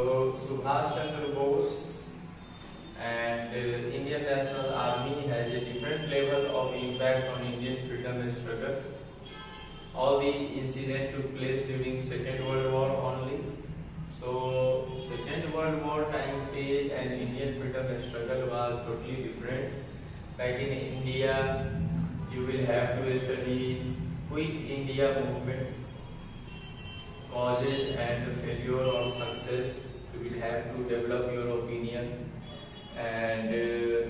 Subhash Chandra Bose and Indian National Army has a different level of impact on Indian freedom struggle. All the incidents took place during Second World War only. So Second World War time phase and Indian freedom struggle was totally different. Like in India, you will have to study Quit India movement, causes and failure or success. You will have to develop your opinion and the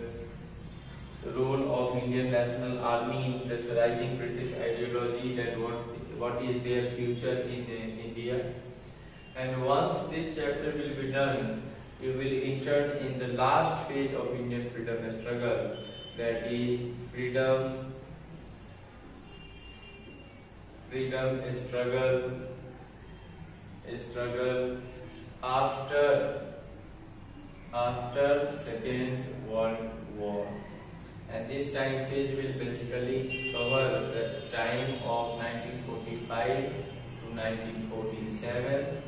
role of Indian National Army in pressurizing British ideology, that what is their future in India. And once this chapter will be done, you will enter in the last phase of Indian freedom struggle, that is freedom struggle after Second World War. And this time phase will basically cover the time of 1945 to 1947,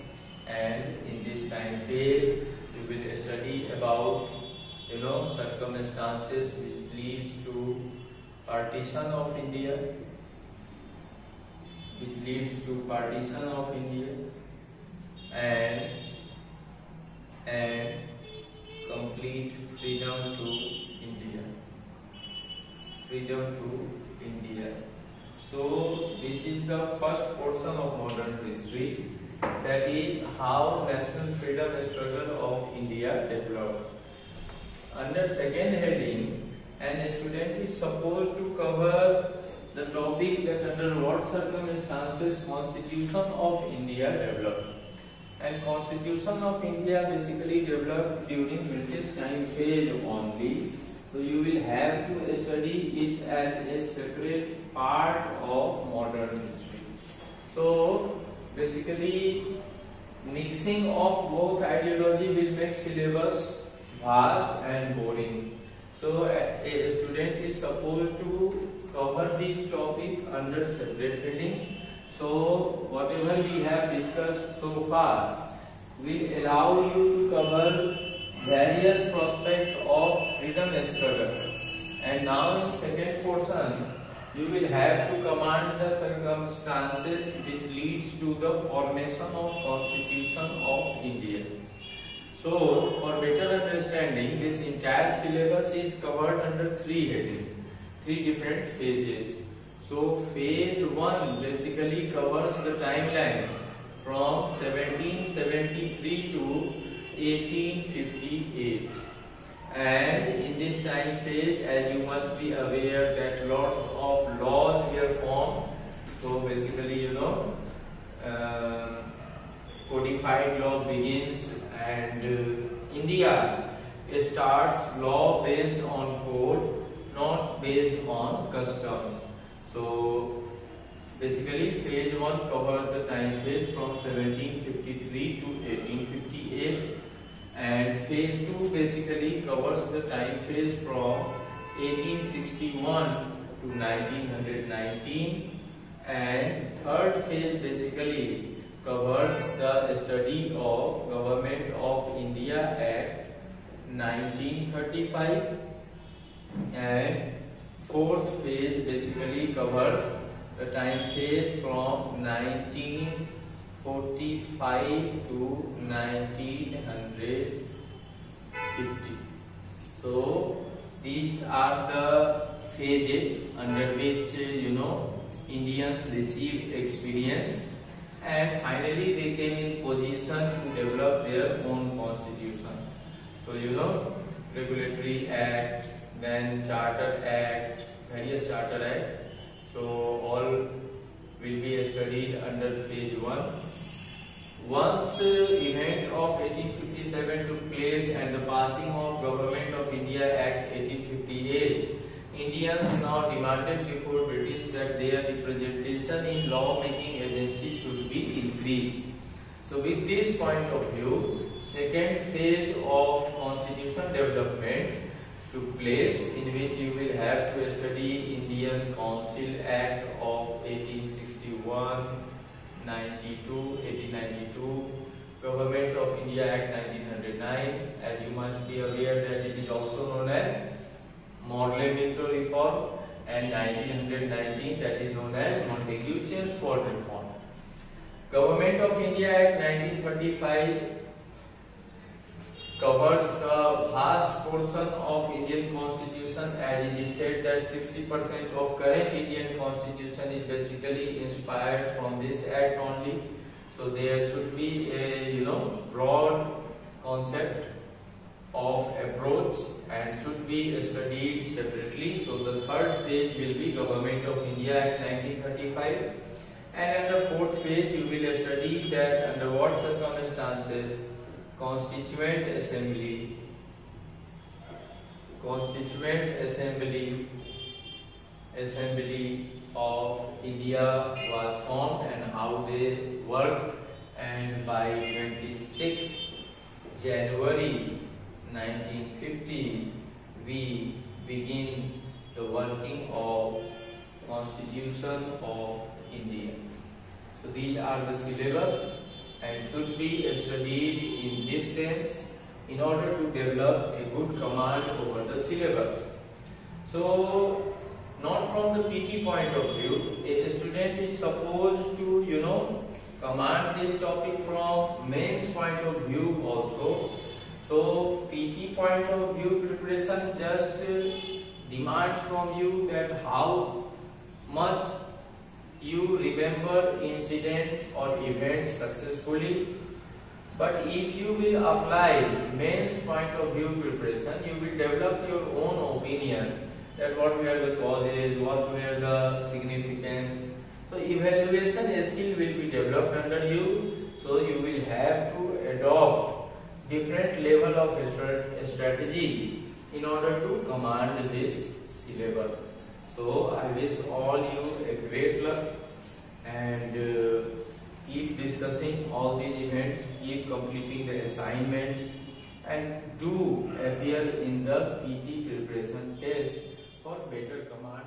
and in this time phase you will study about circumstances which leads to partition of India, and complete freedom to India. So this is the first portion of modern history, that is how national freedom struggle of India developed. Under second heading, an student is supposed to cover the topic that under what circumstances Constitution of India developed. And Constitution of India basically developed during British time phase only. So you will have to study it as a separate part of modern history. So basically mixing of both ideology will make syllabus vast and boring. So a student is supposed to cover these topics under separate headings. So whatever we have discussed so far will allow you to cover various prospects of freedom struggle. And now in second portion, you will have to command the circumstances which leads to the formation of Constitution of India. So for better understanding, this entire syllabus is covered under three headings, three different phases. So phase 1 basically covers the timeline from 1773 to 1858, and in this time phase, as you must be aware, that lots of laws were formed. So basically codified law begins, and India starts law based on code, not based on customs. So basically phase 1 covers the time phase from 1753 to 1858, and phase 2 basically covers the time phase from 1861 to 1919, and third phase basically covers the study of Government of India Act 1935, and fourth phase basically covers the time phase from 1945 to 1950. So these are the phases under which Indians received experience, and finally they came in position to develop their own constitution. So Regulatory Act, then Charter Act, various Charter Act. So all will be studied under phase 1. Once event of 1857 took place and the passing of Government of India Act 1858, Indians now demanded before British that their representation in law-making agencies should be increased. So with this point of view, second phase of constitution development took place, in which you will have to study Indian Council Act of 1861, 1892, Government of India Act 1909, as you must be aware that it is also known as Morley Minto Reform, and 1919, that is known as Montagu-Chelmsford Reform. Government of India Act 1935 covers the vast portion of Indian Constitution, as it is said that 60% of current Indian Constitution is basically inspired from this act only. So there should be a broad concept of approach and should be studied separately. So the third phase will be Government of India Act 1935, and under fourth phase you will study that under what circumstances Constituent Assembly of India was formed and how they worked, and by 26 January 1950 we begin the working of Constitution of India. So these are the syllabus and should be studied in this sense in order to develop a good command over the syllabus. So not from the PT point of view, a student is supposed to command this topic from mains point of view also. So PT point of view preparation just demands from you that how much you remember incident or event successfully. But if you will apply mains point of view preparation, you will develop your own opinion that what were the causes, what were the significance. So evaluation skill will be developed under you. So you will have to adopt different level of strategy in order to command this syllabus. So I wish all you a great luck, and keep discussing all these events, keep completing the assignments, and do appear in the PT preparation test for better command.